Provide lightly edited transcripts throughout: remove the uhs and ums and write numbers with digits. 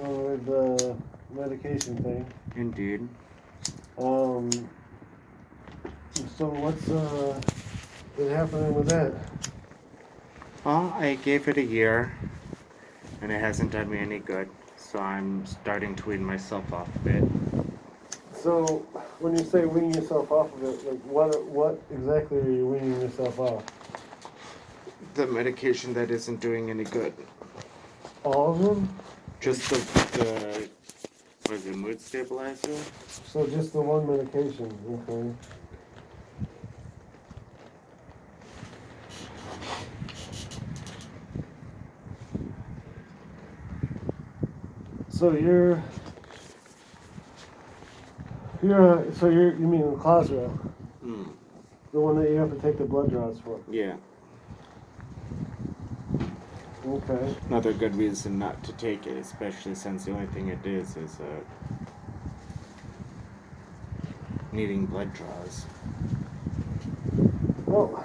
With the medication thing. Indeed. So what's been happening with that? Well, I gave it a year, and it hasn't done me any good. So I'm starting to wean myself off of it. So when you say weaning yourself off of it, like what exactly are you weaning yourself off? The medication that isn't doing any good. All of them? Just the what is it, mood stabilizer? So just the one medication, okay. So you mean Clozaril, Hmm. the one that you have to take the blood draws for? Yeah. Okay. Another good reason not to take it, especially since the only thing it is needing blood draws. Well,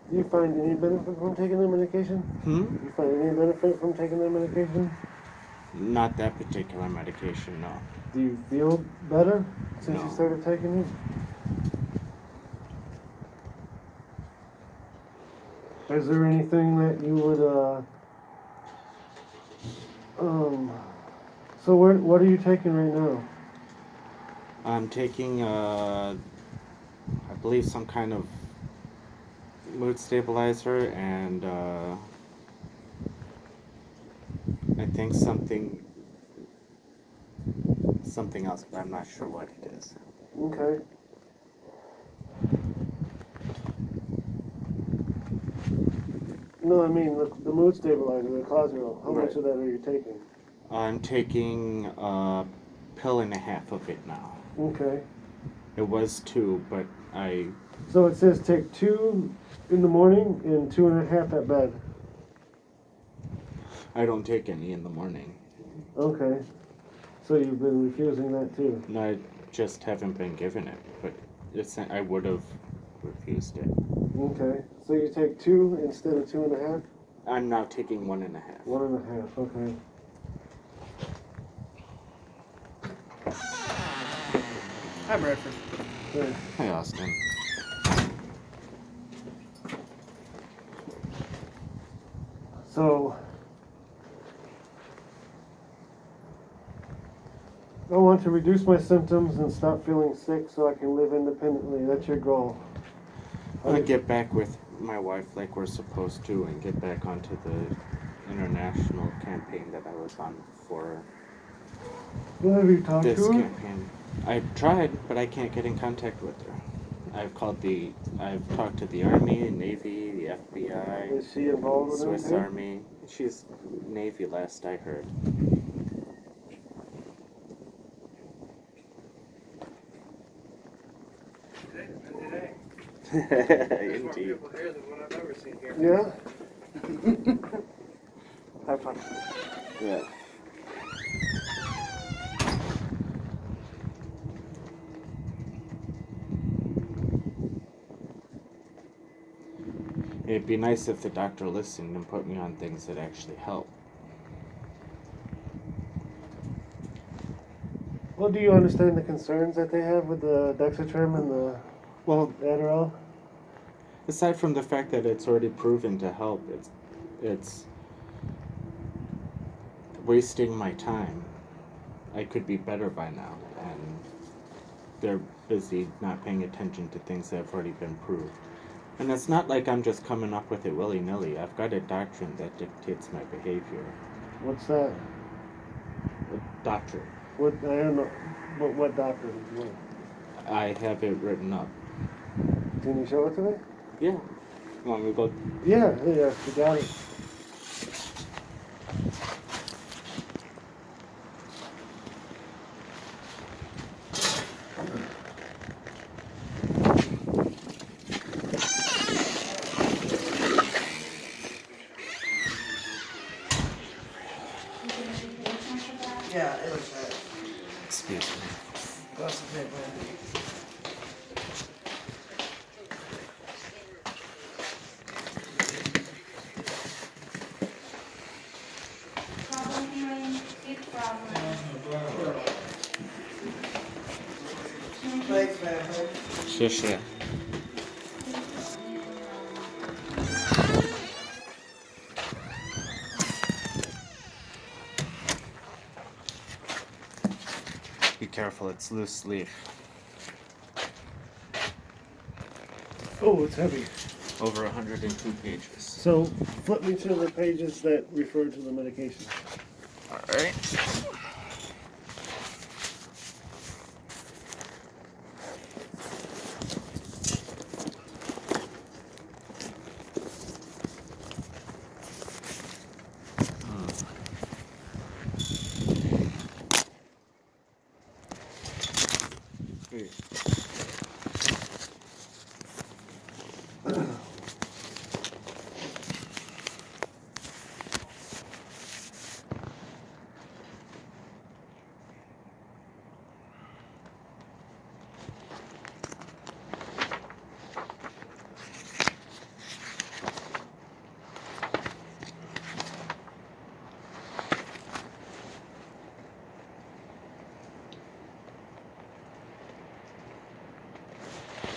do you find any benefit from taking the medication? Hmm? Do you find any benefit from taking the medication? Not that particular medication, no. Do you feel better since you No. started taking it? Is there anything that you would, so what are you taking right now? I'm taking, I believe, some kind of mood stabilizer and, I think something else, but I'm not sure what it is. Okay. No, I mean the mood stabilizer, the Clozaril. How much Right. of that are you taking? I'm taking a pill and a half of it now. Okay. It was 2, but So it says take 2 in the morning and 2.5 at bed. I don't take any in the morning. Okay. So you've been refusing that too? No, I just haven't been given it, but I would have refused it. Okay. So you take 2 instead of 2.5? I'm now taking 1.5. 1.5, okay. Hi, Bradford. Good. Hi, Austin. So I want to reduce my symptoms and stop feeling sick so I can live independently. That's your goal. I'm gonna get back with my wife like we're supposed to and get back onto the international campaign that I was on for Well, have you talked this to her? campaign. I've tried, but I can't get in contact with her. I've talked to the Army, Navy, the FBI, Is she involved with Swiss anything? Army. She's Navy last I heard. There's more Indeed. people here than what I've ever seen here. Yeah? Have fun. Yeah. It'd be nice if the doctor listened and put me on things that actually help. Well, do you understand the concerns that they have with the Dexatrim and the Well, Adderall? aside from the fact that it's already proven to help, it's wasting my time. I could be better by now, and they're busy not paying attention to things that have already been proved. And it's not like I'm just coming up with it willy-nilly. I've got a doctrine that dictates my behavior. What's that? A doctrine. What I don't know. What doctor? What? I have it written up. Can you show it to me? Yeah. You want me to go? Yeah, you got it. Yeah, it looks bad. Excuse me. That's a big one. Problem family. 谢谢。Be careful, it's loose leaf. Oh, it's heavy. Over 102 pages. So flip me to the pages that refer to the medication. Alright.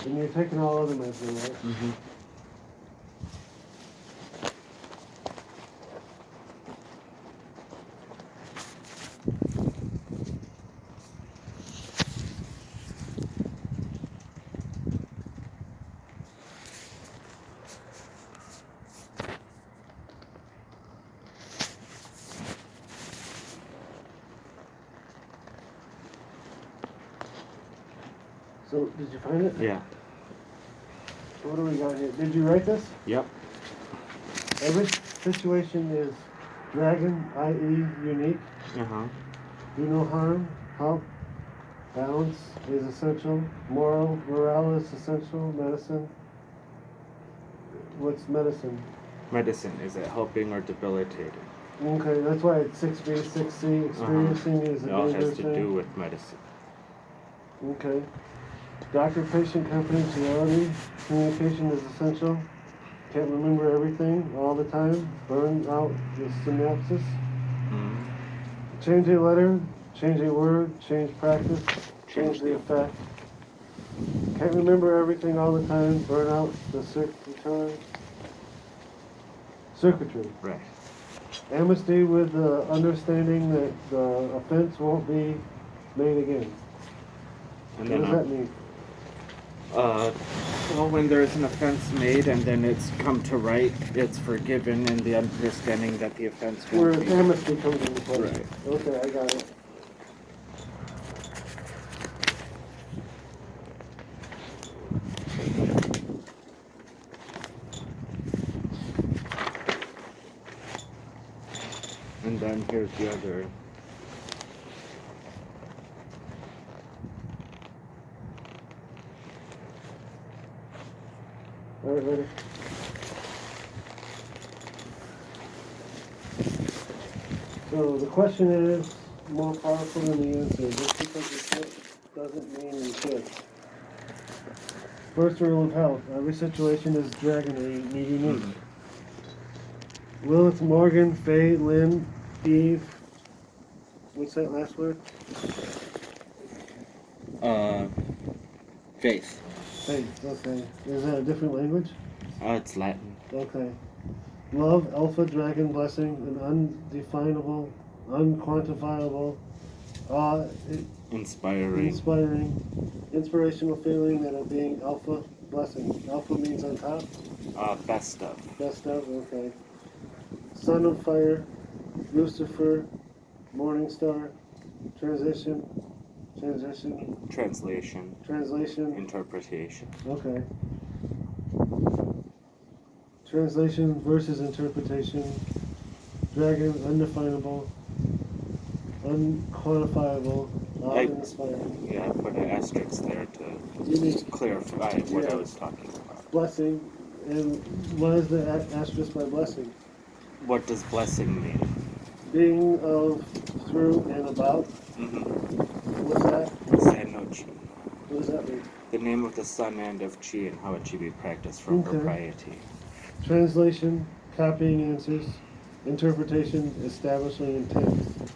And you're taking all other medicine, right? Mm-hmm. So did you find it? Yeah. What do we got here? Did you write this? Yep. Every situation is dragon, i.e. unique. Uh-huh. Do no harm. Help. Balance is essential. Morale is essential. Medicine. What's medicine? Medicine, is it helping or debilitating? Okay, that's why it's 6B, 6C. Experiencing is a It all has dangerous to thing. do with medicine. Okay. Doctor-patient confidentiality. Communication is essential. Can't remember everything all the time. Burn out the synapses. Mm-hmm. Change a letter, change a word, change practice, change the effect. Can't remember everything all the time. Burn out the circuitry. Right. Amnesty with the understanding that the offense won't be made again. And What then does that mean? well, when there's an offense made and then it's come to right, it's forgiven and the understanding that the offense Where won't be. amnesty comes into play. Right. Okay, I got it. And then here's the other. All right, ready? So the question is more powerful than the answer. Just because you can't doesn't mean you should. First rule of health. Every situation is dragonary, unique. Lilith Morgan, Faye, Lynn, Eve. What's that last word? Faith. Faith, okay. Is that a different language? It's Latin. Okay. Love, alpha, dragon, blessing, an undefinable, unquantifiable, Inspiring. inspirational feeling that of being alpha, blessing. Alpha means on top? Best of. Best of, okay. Son of fire, Lucifer, morning star, translation, Translation. Interpretation. okay. Translation versus interpretation, dragon, undefinable, unquantifiable, uninspiring. Yeah, I put an asterisk there to Unique. clarify what Yeah. I was talking about. Blessing, and what is the asterisk by blessing? What does blessing mean? Being of, through, and about. What's that? Sanochi. What does that mean? The name of the sun and of chi and how it should be practiced for Okay. propriety. Translation, copying answers. Interpretation, establishing intent.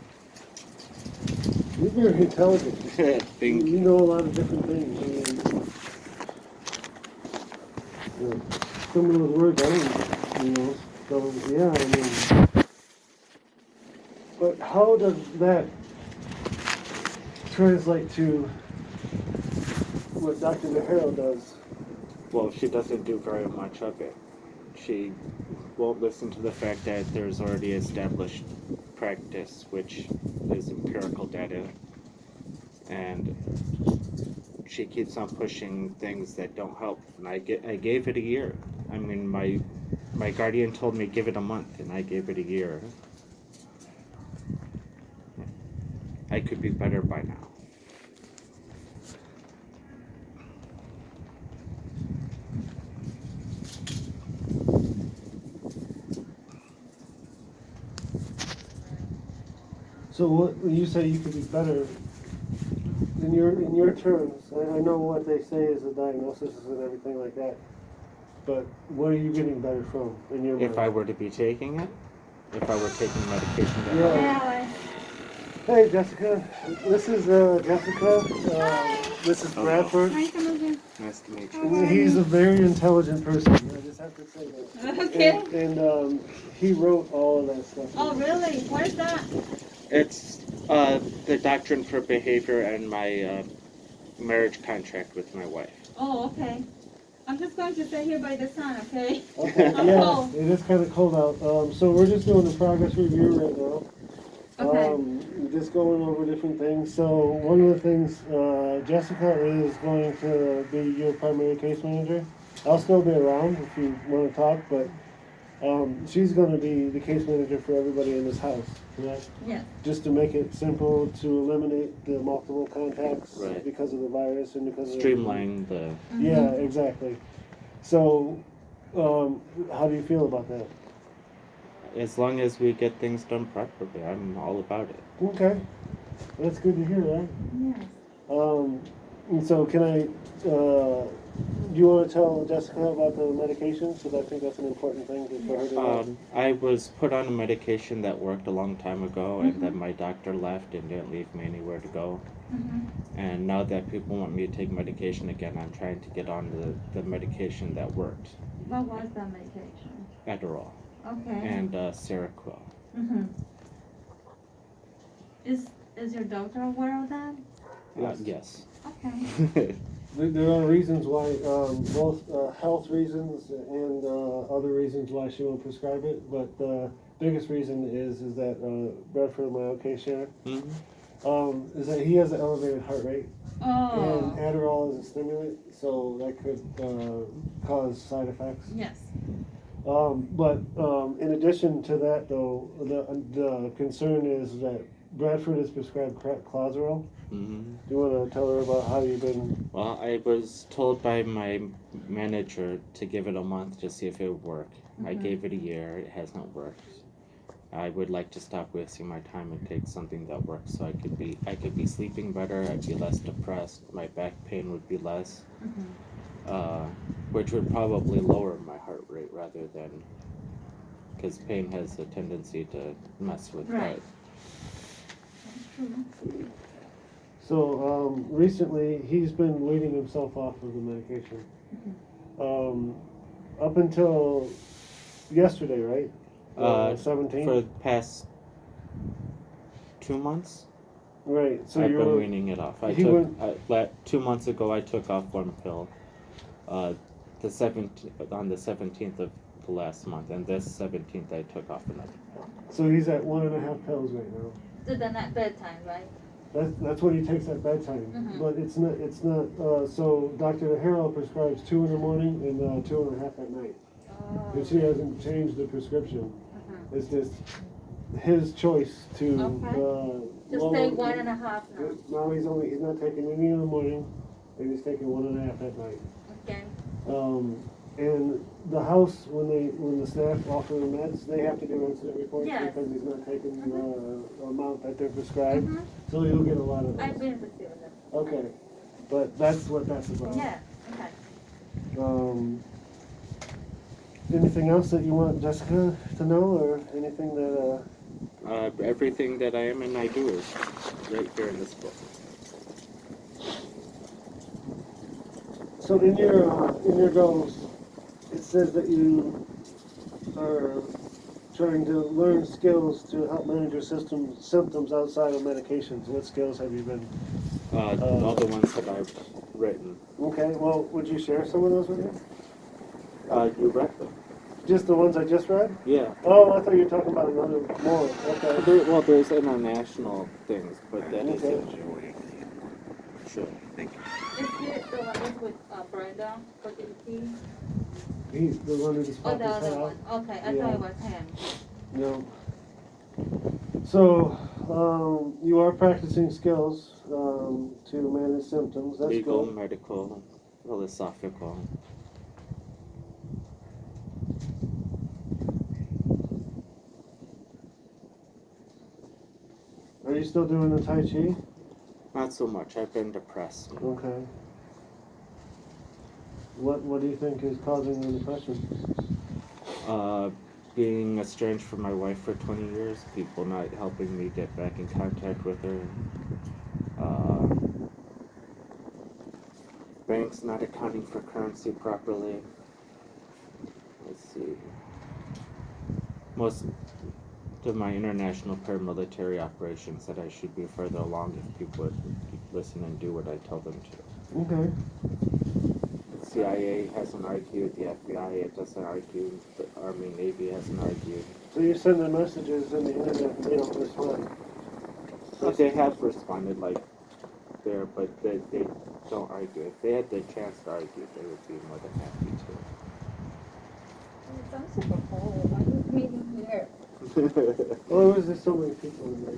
You're very intelligent. Thank You you. know a lot of different things. I mean, some of those words I don't, so, yeah, I mean, but how does that translate to what Dr. DeHaro does? Well, she doesn't do very much of it. She won't listen to the fact that there's already established practice, which is empirical data, and she keeps on pushing things that don't help. And I gave it a year. I mean, my guardian told me give it a month, and I gave it a year. I could be better by now. So what, when you say you could be better, in your terms, I know what they say is a diagnosis and everything like that, but what are you getting better from in your mind? If I were to be taking it, if I were taking medication that Yeah. Hey Jessica, this is Jessica. This is Bradford. Nice to meet you. Nice to meet How you. are He's you? a very intelligent person. I just have to say that. Okay. And he wrote all of that stuff. Oh, really? What is that? It's the Doctrine for Behavior and my marriage contract with my wife. Oh, okay. I'm just going to stay here by the sun, okay? Okay, I'm yeah, cold. it is kind of cold out. So we're just doing a progress review right now. Okay. Just going over different things. So one of the things, Jessica is going to be your primary case manager. I'll still be around if you want to talk, but she's going to be the case manager for everybody in this house, correct? Yes. Just to make it simple to eliminate the multiple contacts Right. because of the virus and because of Streamline the. Yeah, exactly. So, how do you feel about that? As long as we get things done properly, I'm all about it. Okay, that's good to hear, right? Yes. And so can I, do you want to tell Jessica about the medications? Because I think that's an important thing for her to know. I was put on a medication that worked a long time ago, and then my doctor left and didn't leave me anywhere to go. And now that people want me to take medication again, I'm trying to get on the medication that worked. What was that medication? Adderall Okay. and Seroquel. Is your doctor aware of that? Yes. Okay. There are reasons why, both health reasons and other reasons why she won't prescribe it, but the biggest reason is that Bradford, my okay share, is that he has an elevated heart rate. Oh. And Adderall is a stimulant, so that could cause side effects. Yes. But in addition to that, though, the concern is that Bradford is prescribed Clozaril. Do you want to tell her about how you've been? Well, I was told by my manager to give it a month to see if it would work. I gave it a year. It hasn't worked. I would like to stop wasting my time and take something that works, so I could be sleeping better. I'd be less depressed. My back pain would be less, which would probably lower my heart rate rather than, because pain has a tendency to mess with Right. that. So recently, he's been weaning himself off of the medication. Up until yesterday, right? 17th? For the past 2 months, Right. So I've you're been weaning it off. he went- 2 months ago, I took off one pill. On the 17th of the last month, and this 17th, I took off another pill. So he's at 1.5 pills right now. So then at bedtime, right? That's what he takes at bedtime. But it's not. So Dr. DeHaro prescribes 2 in the morning and 2.5 at night. Oh. And she hasn't changed the prescription. It's just his choice to. Just lower- take 1.5 now. No, he's not taking any in the morning, and he's taking 1.5 at night. Okay. And the house, when the staff offer the meds, they have to do incident reports Yes. because he's not taking the amount that they're prescribed. So you'll get a lot of I've those. been receiving them. Okay, but that's what that's about. Yeah. Okay. Anything else that you want Jessica to know, or anything that? Everything that I am and I do is right here in this book. So in your goals, says that you are trying to learn skills to help manage your symptoms outside of medications. What skills have you been? All the ones that I've written. Okay, well, would you share some of those with me? You read them. Just the ones I just read? Yeah. Oh, I thought you were talking about another more. Okay. Well, there's international things, but that Okay. isn't. Sure. Is it the one with Brenda for DP? He's the one who just Oh, popped the his other head one. out. Okay, I Yeah. thought it was him. No. So, you are practicing skills to manage symptoms. That's Legal, good. medical, philosophical. Are you still doing the Tai Chi? Not so much. I've been depressed. Okay. What do you think is causing the depression? Being estranged from my wife for 20 years, people not helping me get back in contact with her. Banks not accounting for currency properly. Let's see. Most of my international paramilitary operations that I should be further along if people would listen and do what I tell them to. Okay. The CIA hasn't argued, the FBI it doesn't argue, the Army, Navy hasn't argued. So you're sending messages in the internet and they don't respond? But they have responded there, but they don't argue. If they had the chance to argue, they would be more than happy to. I'm super cold. Why are you meeting here? Well, it was just so many people in there.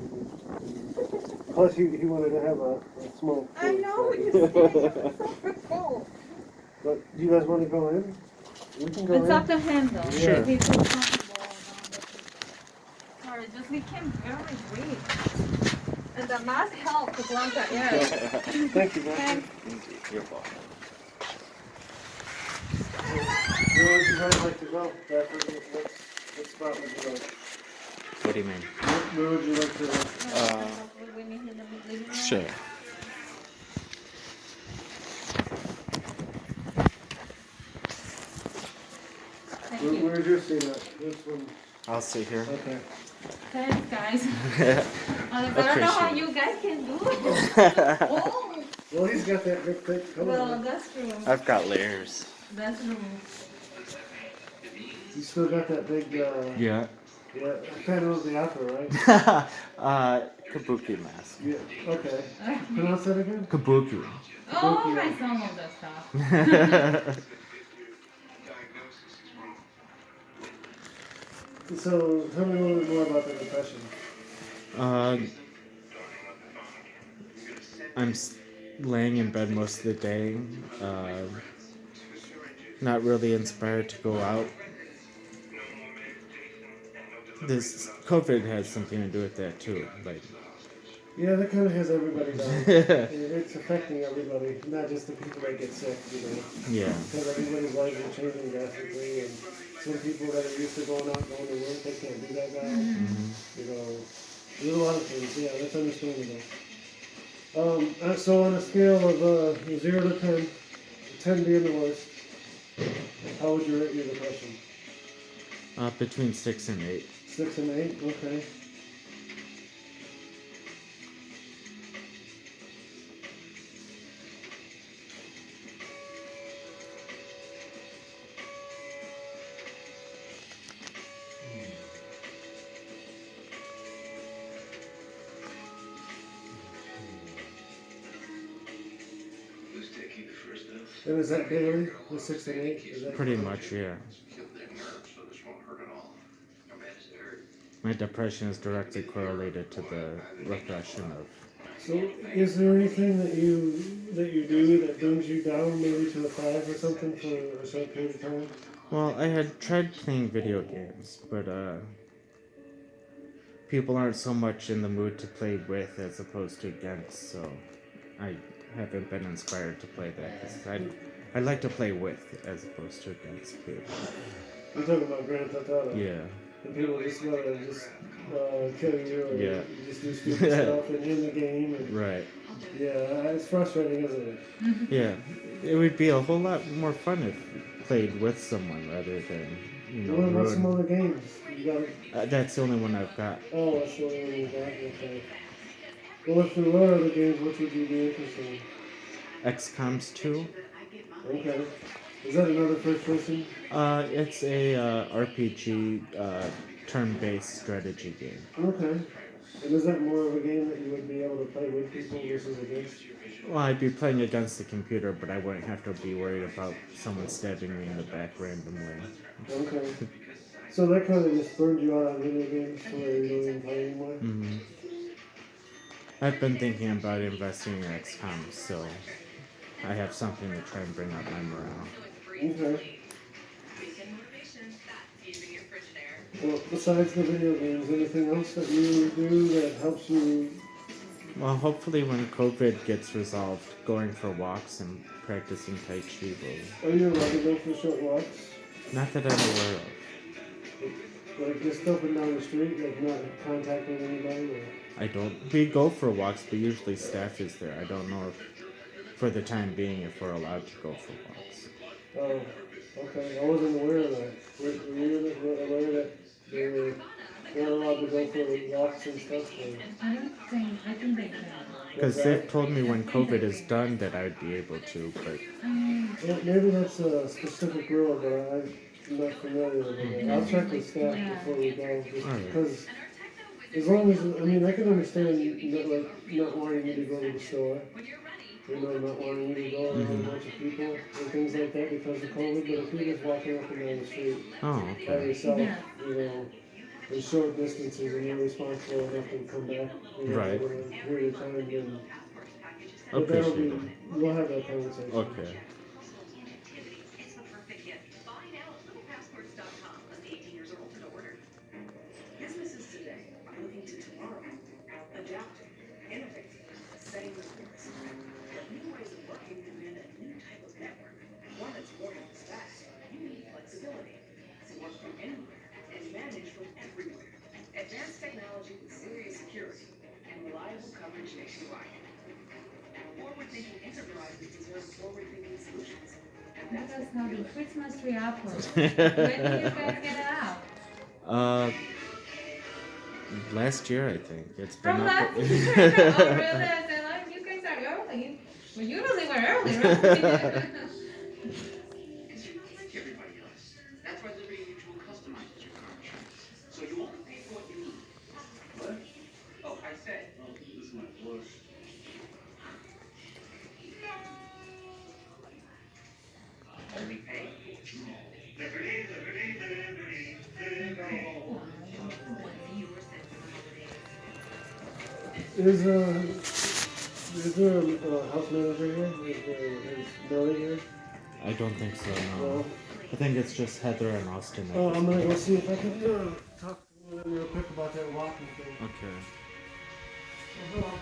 Plus, he wanted to have a smoke. I too, know, so- you see, I'm super cold. But do you guys want to go in? We can go It's in. up to him though. Sure. If he feels comfortable around it. Sorry, just became very weak. And the mask helped to block the air. Thank you, man. Thanks. You're welcome. Where would you guys like to go? What spot would you like? What do you mean? Where would you like to go? We meet in the living room. Sure. Thank you. Where's your seat at? This one. I'll sit here. Okay. Thanks, guys. I don't know how you guys can do it. Oh, Well, he's got that big thick coat. well, on. that's true. I've got layers. That's true. You still got that big, Yeah. yeah, Phantom of the Opera, right? Kabuki mask. Yeah, okay. Pronounce that again? Kabuki. Oh, my son of that stuff. So, tell me a little bit more about the depression. I'm laying in bed most of the day. Not really inspired to go out. This COVID has something to do with that too. Like, Yeah, that kind of has everybody down. And it's affecting everybody, not just the people that get sick, yeah. Because everybody's lives are changing drastically, and some people that are used to going out and going to work, they can't do that now. Mm-hmm. There's a lot of things, yeah, that's understandable. So on a scale of 0 to 10, 10 being the worst, how would you rate your depression? Between 6 and 8. 6 and 8, okay. And is that daily, the 6 and 8? Is that Pretty much, yeah. My depression is directly correlated to the repression of. So, is there anything that you do that brings you down, maybe to a 5 or something for a short period of time? Well, I had tried playing video games, but people aren't so much in the mood to play with as opposed to against, so I haven't been inspired to play that because I like to play with as opposed to against people. You're talking about Grand Theft Auto. Yeah. And people just want to kill you or Yeah. just do stupid stuff and in the game. And, Right. yeah, it's frustrating, isn't it? Yeah. It would be a whole lot more fun if played with someone rather than, What about some ruin. other games? You got. That's the only one I've got. Oh, that's the only one you got. Okay. Well, if there were other games, which would you be interested in? XCOM's 2. Okay. Is that another first person? It's a RPG turn-based strategy game. Okay. And is that more of a game that you would be able to play with people versus against? Well, I'd be playing against the computer, but I wouldn't have to be worried about someone stabbing me in the back randomly. Okay. So that kind of just burned you out on video games to where you don't even play anymore? Hmm. I've been thinking about investing in XCOM, so I have something to try and bring up my morale. Okay. Well, besides the video games, anything else that you do that helps you? Well, hopefully when COVID gets resolved, going for walks and practicing Tai Chi will... Are you allowed to go for short walks? Not that I'm aware of. Like just up and down the street, like not contacting anybody? Or? I don't... We go for walks, but usually staff is there. I don't know if, for the time being, if we're allowed to go for walks. Oh, okay. I wasn't aware of that. Were you aware that they're allowed to go for walks and stuff? Or? I think they can. Because they've told me when COVID is done that I'd be able to, but... Well, maybe that's a specific rule, but I'm not familiar with it. I'll check with staff before we go, just because as long as, I mean, I can understand not wanting you to go to the store, not wanting you to go around a bunch of people and things like that because of COVID, but if you're just walking up and down the street Oh, by okay. yourself, in short distances and you're responsible enough to come back, Right. for a period of time, then but that'll Appreciate be, it. we'll have that conversation. Okay. Businesses today are looking to tomorrow, adapting, innovating, setting the course. But new ways of working demand a new type of network, one that's more than fast. You need flexibility to work from anywhere and manage from everywhere. Advanced technology with serious security and reliable coverage nationwide. Forward-thinking enterprises deserve forward-thinking solutions. And that's Let us know the Christmas tree apple. When do you guys get it out? Last year I think it's been From up. last year? Oh, really? I said, like, you guys are early. Well, usually we're early, right? Because you're not like everybody else. That's why Liberty Mutual customizes your car insurance. So you only pay for what you need. What? Oh, I said. Oh, this is my voice. Only pay. Liberty, liberty, liberty, liberty. Is there a house manager here? Is Billy here? I don't think so, no. No. I think it's just Heather and Austin. Oh, I'm gonna go see if I can talk to them real quick about that walking thing. Okay. Hello.